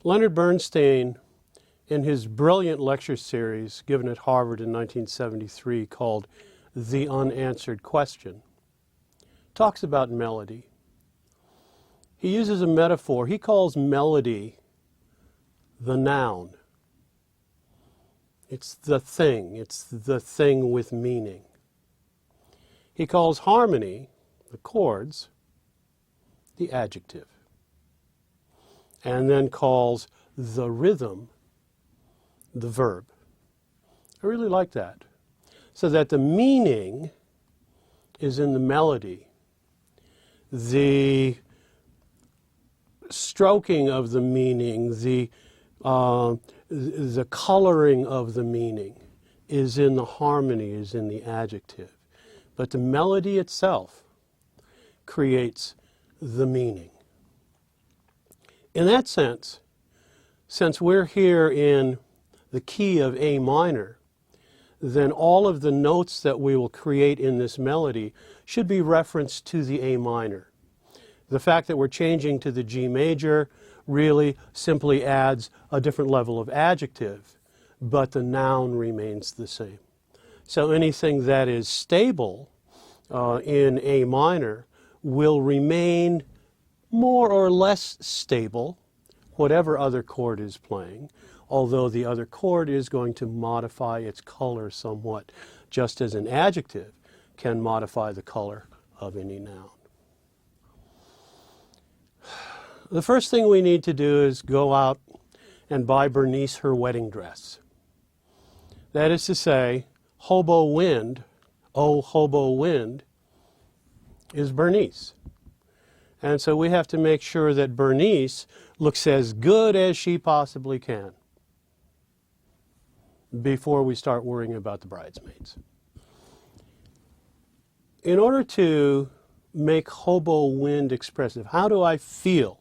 Leonard Bernstein, in his brilliant lecture series given at Harvard in 1973 called The Unanswered Question, talks about melody. He uses a metaphor. He calls melody the noun. It's the thing with meaning. He calls harmony, the chords, the adjective. And then calls the rhythm the verb. I really like that. So that the meaning is in the melody. The stroking of the meaning, the coloring of the meaning is in the harmony, is in the adjective. But the melody itself creates the meaning. In that sense, since we're here in the key of A minor, then all of the notes that we will create in this melody should be referenced to the A minor. The fact that we're changing to the G major really simply adds a different level of adjective, but the noun remains the same. So anything that is stable in A minor will remain more or less stable, whatever other chord is playing, although the other chord is going to modify its color somewhat, just as an adjective can modify the color of any noun. The first thing we need to do is go out and buy Bernice her wedding dress. That is to say, Hobo Wind, oh Hobo Wind, is Bernice. And so we have to make sure that Bernice looks as good as she possibly can before we start worrying about the bridesmaids. In order to make Hobo Wind expressive, how do I feel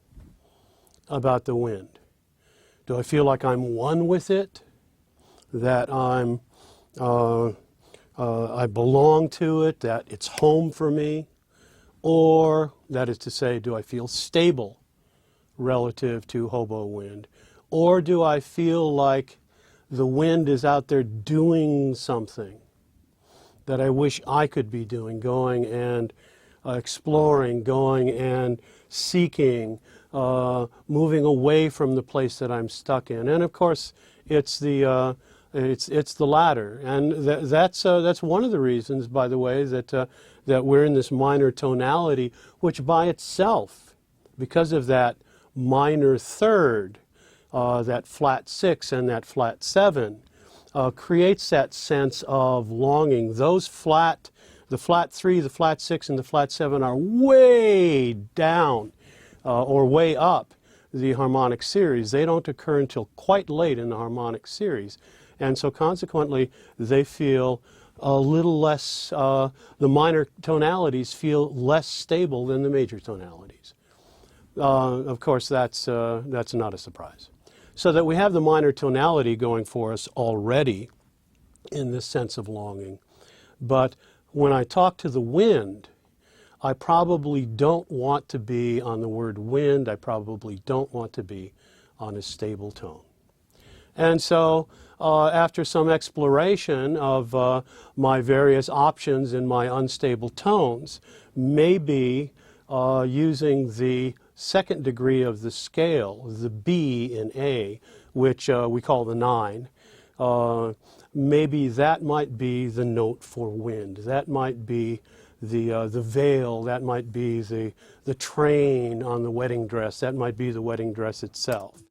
about the wind? Do I feel like I'm one with it? That I belong to it? That it's home for me? Or, that is to say, do I feel stable relative to Hobo Wind? Or do I feel like the wind is out there doing something that I wish I could be doing, going and exploring, going and seeking, moving away from the place that I'm stuck in? And of course, it's the latter, and that's one of the reasons, by the way, that we're in this minor tonality, which by itself, because of that minor third, that flat 6 and that flat 7, creates that sense of longing. Those the flat 3, the flat 6, and the flat 7 are way down or way up the harmonic series. They don't occur until quite late in the harmonic series. And so consequently, they feel a little less, the minor tonalities feel less stable than the major tonalities. Of course, that's not a surprise. So that we have the minor tonality going for us already in this sense of longing. But when I talk to the wind, I probably don't want to be on the word wind. I probably don't want to be on a stable tone. And so after some exploration of my various options in my unstable tones, maybe using the second degree of the scale, the B in A, which we call the 9, maybe that might be the note for wind. That might be the veil. That might be the train on the wedding dress. That might be the wedding dress itself.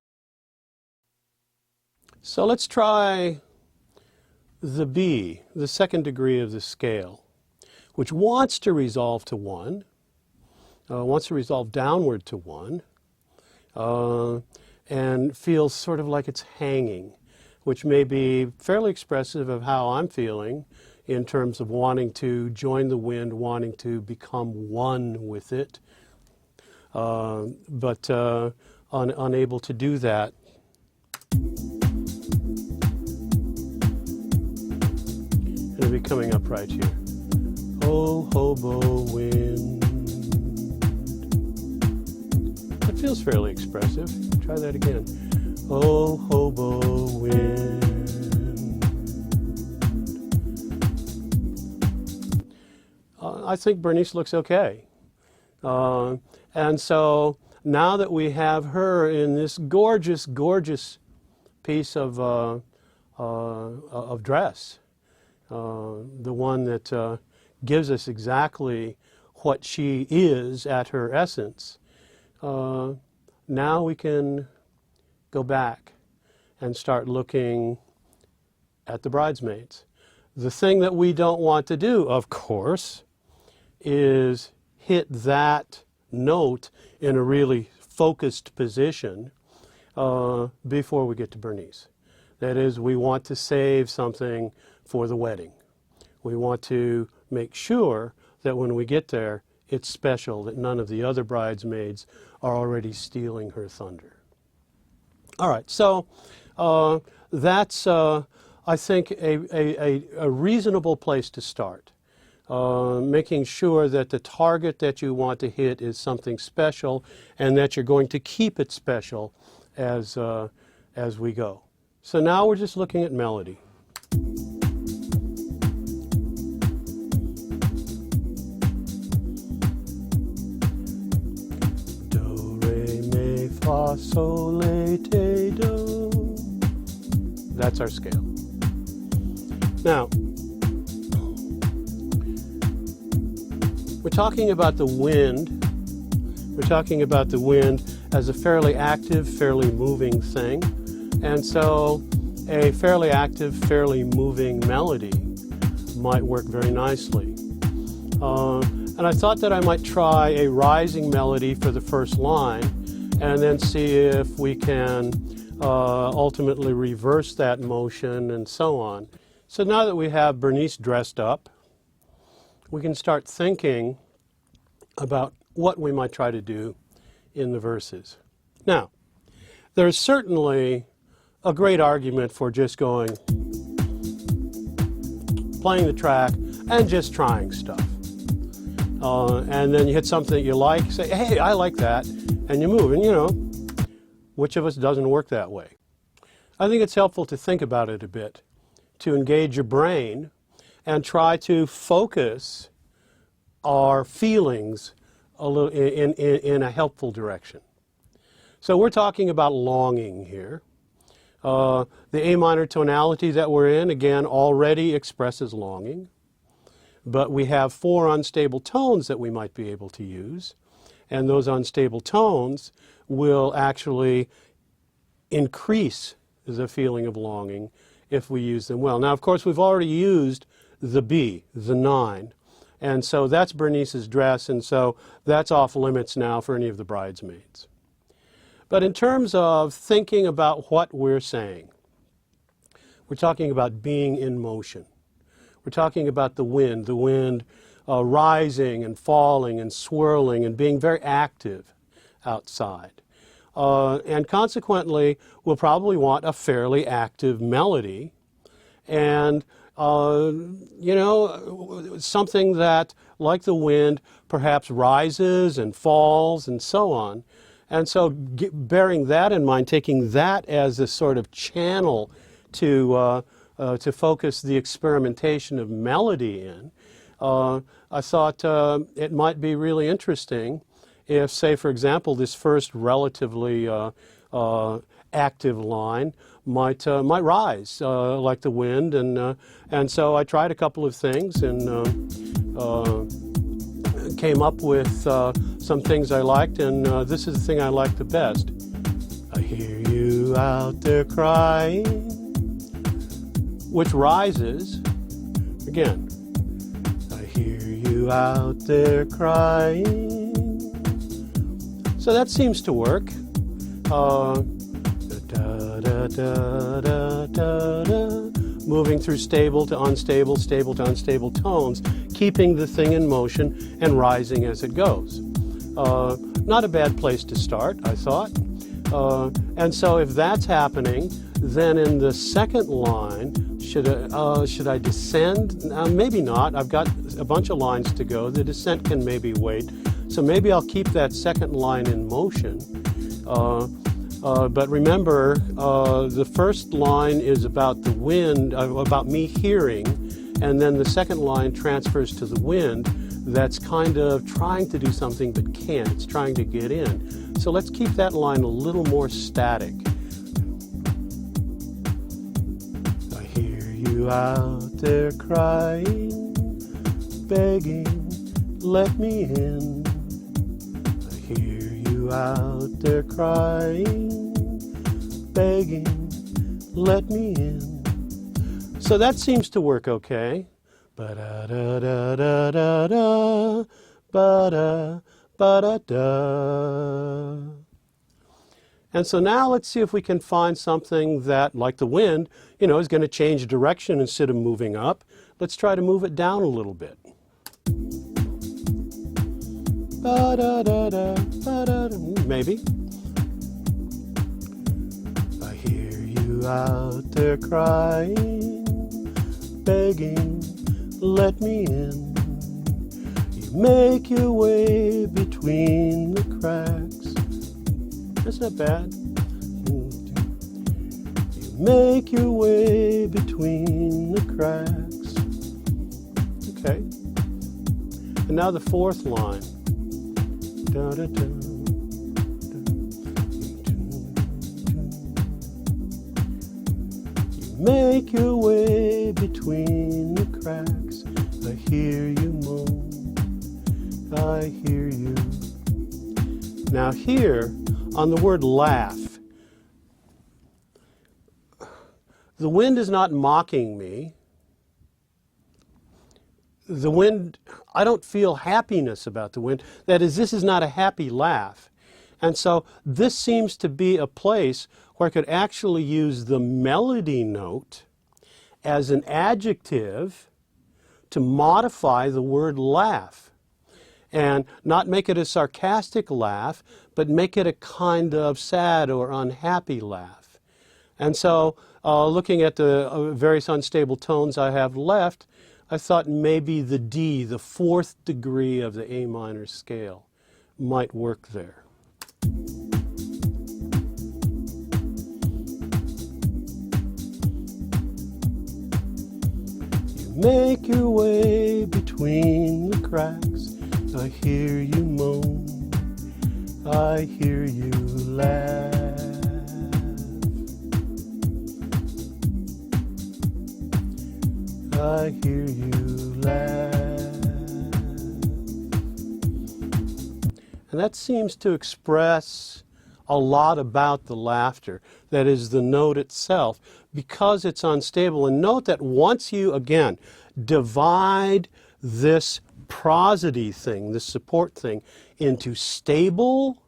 So let's try the B, the second degree of the scale, which wants to resolve to 1, wants to resolve downward to 1, and feels sort of like it's hanging, which may be fairly expressive of how I'm feeling in terms of wanting to join the wind, wanting to become one with it, but unable to do that. It'll be coming up right here. Oh, hobo wind. That feels fairly expressive. Try that again. oh hobo wind. I think Bernice looks okay. And so now that we have her in this gorgeous, gorgeous piece of dress, the one that gives us exactly what she is at her essence, now we can go back and start looking at the bridesmaids. The thing that we don't want to do, of course, is hit that note in a really focused position before we get to Bernice. That is, we want to save something for the wedding. We want to make sure that when we get there, it's special, that none of the other bridesmaids are already stealing her thunder. All right, so that's, I think, a reasonable place to start. Making sure that the target that you want to hit is something special and that you're going to keep it special as we go. So now we're just looking at melody. Do, re, mi, fa, sol, la, te, do. That's our scale. Now, we're talking about the wind. We're talking about the wind as a fairly active, fairly moving thing. And so a fairly active, fairly moving melody might work very nicely. And I thought that I might try a rising melody for the first line and then see if we can ultimately reverse that motion and so on. So now that we have Bernice dressed up, we can start thinking about what we might try to do in the verses. Now, there's certainly a great argument for just going, playing the track, and just trying stuff. And then you hit something that you like, say, hey, I like that, and you move. And you know, which of us doesn't work that way? I think it's helpful to think about it a bit, to engage your brain and try to focus our feelings a little in a helpful direction. So we're talking about longing here. The A minor tonality that we're in, again, already expresses longing. But we have 4 unstable tones that we might be able to use. And those unstable tones will actually increase the feeling of longing if we use them well. Now, of course, we've already used the B, the 9. And so that's Bernice's dress, and so that's off limits now for any of the bridesmaids. But in terms of thinking about what we're saying, we're talking about being in motion. We're talking about the wind rising and falling and swirling and being very active outside. And consequently, we'll probably want a fairly active melody and you know, something that, like the wind, perhaps rises and falls and so on. And so bearing that in mind, taking that as a sort of channel to focus the experimentation of melody in, I thought it might be really interesting if, say, for example, this first relatively active line might rise like the wind, and so I tried a couple of things and came up with some things I liked, and this is the thing I like the best. I hear you out there crying, which rises again. I hear you out there crying. So that seems to work. Moving through stable to unstable, stable to unstable tones, keeping the thing in motion and rising as it goes. Not a bad place to start, I thought. And so if that's happening, then in the second line, should I descend? Maybe not. I've got a bunch of lines to go. The descent can maybe wait. So maybe I'll keep that second line in motion. But remember, the first line is about the wind, about me hearing, and then the second line transfers to the wind that's kind of trying to do something but can't. It's trying to get in. So let's keep that line a little more static. I hear you out there crying, begging, let me in. I hear you out there crying, begging, let me in. So that seems to work okay. Ba-da-da-da-da-da-da, ba-da, ba-da-da. And so now let's see if we can find something that, like the wind, is going to change direction instead of moving up. Let's try to move it down a little bit. Ba-da-da-da, ba-da-da, maybe. I hear you out there crying, begging, let me in. You make your way between the cracks. That's not bad. You make your way between the cracks. Okay. And now the fourth line. Da, da, da. Make your way between the cracks. I hear you moan, I hear you. Now here, on the word laugh, the wind is not mocking me. The wind, I don't feel happiness about the wind. That is, this is not a happy laugh. And so this seems to be a place where I could actually use the melody note as an adjective to modify the word laugh. And not make it a sarcastic laugh, but make it a kind of sad or unhappy laugh. And so looking at the various unstable tones I have left, I thought maybe the D, the fourth degree of the A minor scale, might work there. You make your way between the cracks. I hear you moan, I hear you laugh. I hear you laugh. And that seems to express a lot about the laughter. That is the note itself, because it's unstable. And note that once you, again, divide this prosody thing, this support thing, into stable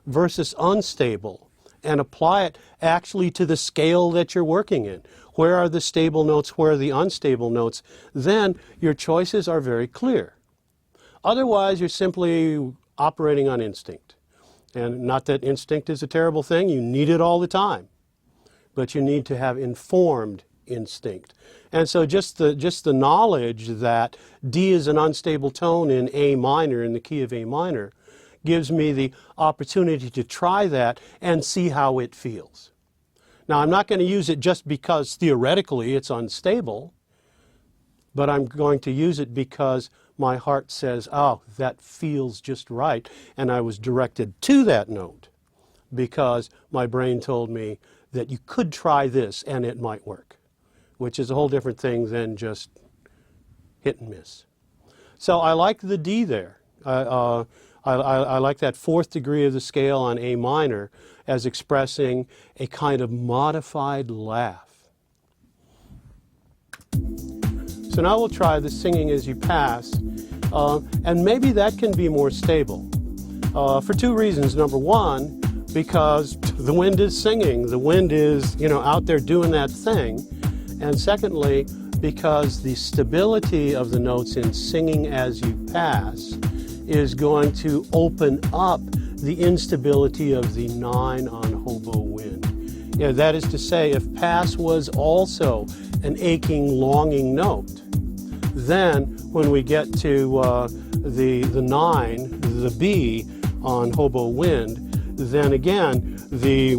versus unstable, and apply it actually to the scale that you're working in. Where are the stable notes? Where are the unstable notes? Then your choices are very clear. Otherwise, you're simply operating on instinct. And not that instinct is a terrible thing. You need it all the time. But you need to have informed instinct. And so just the knowledge that D is an unstable tone in A minor, in the key of A minor, gives me the opportunity to try that and see how it feels. Now, I'm not going to use it just because theoretically it's unstable, but I'm going to use it because my heart says, oh, that feels just right, and I was directed to that note because my brain told me that you could try this and it might work, which is a whole different thing than just hit and miss. So I like the D there. I like that fourth degree of the scale on A minor as expressing a kind of modified laugh. So now we'll try the singing as you pass, and maybe that can be more stable for two reasons. Number one, because the wind is singing, the wind is, out there doing that thing, and secondly, because the stability of the notes in singing as you pass is going to open up the instability of the 9 on hobo wind. That is to say, if pass was also an aching, longing note, then when we get to the 9, the B on hobo wind, then again, the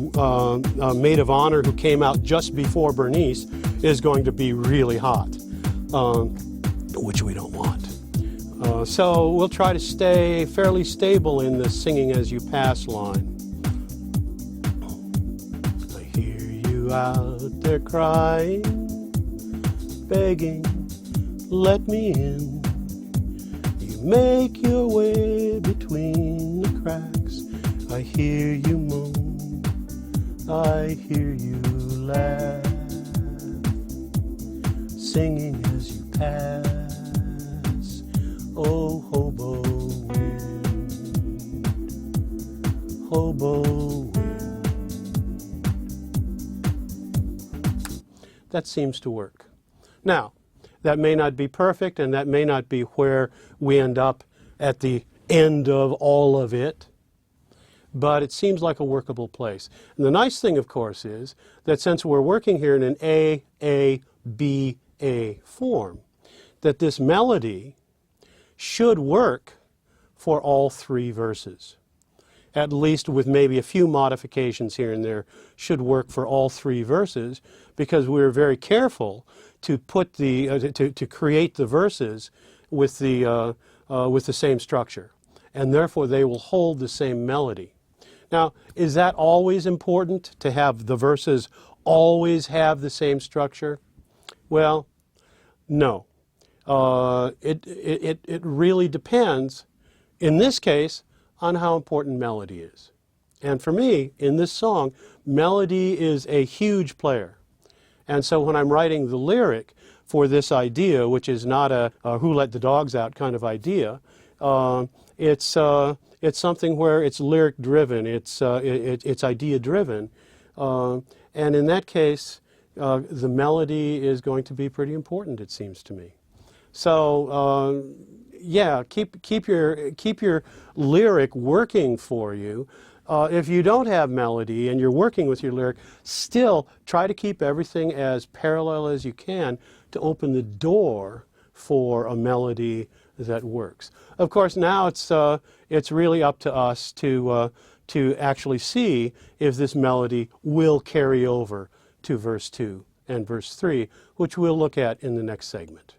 maid of honor who came out just before Bernice is going to be really hot, which we don't want. So we'll try to stay fairly stable in the singing as you pass line. I hear you out there crying, begging, let me in. You make your way between the cracks. I hear you moan, I hear you laugh, singing as you pass. Oh, hobo wind, hobo wind. That seems to work. Now, that may not be perfect, and that may not be where we end up at the end of all of it, but it seems like a workable place. And the nice thing, of course, is that since we're working here in an A-A-B-A form, that this melody should work for all three verses. At least with maybe a few modifications here and there, should work for all three verses, because we're very careful to put the to create the verses with the same structure, and therefore they will hold the same melody. Now, is that always important, to have the verses always have the same structure? Well, no. It really depends, in this case, on how important melody is. And for me, in this song, melody is a huge player. And so when I'm writing the lyric for this idea, which is not a who let the dogs out kind of idea, it's something where it's lyric driven, it's idea driven. And in that case, the melody is going to be pretty important, it seems to me. So yeah, keep your lyric working for you. If you don't have melody and you're working with your lyric, still try to keep everything as parallel as you can to open the door for a melody that works. Of course, now it's really up to us to actually see if this melody will carry over to verse 2 and verse 3, which we'll look at in the next segment.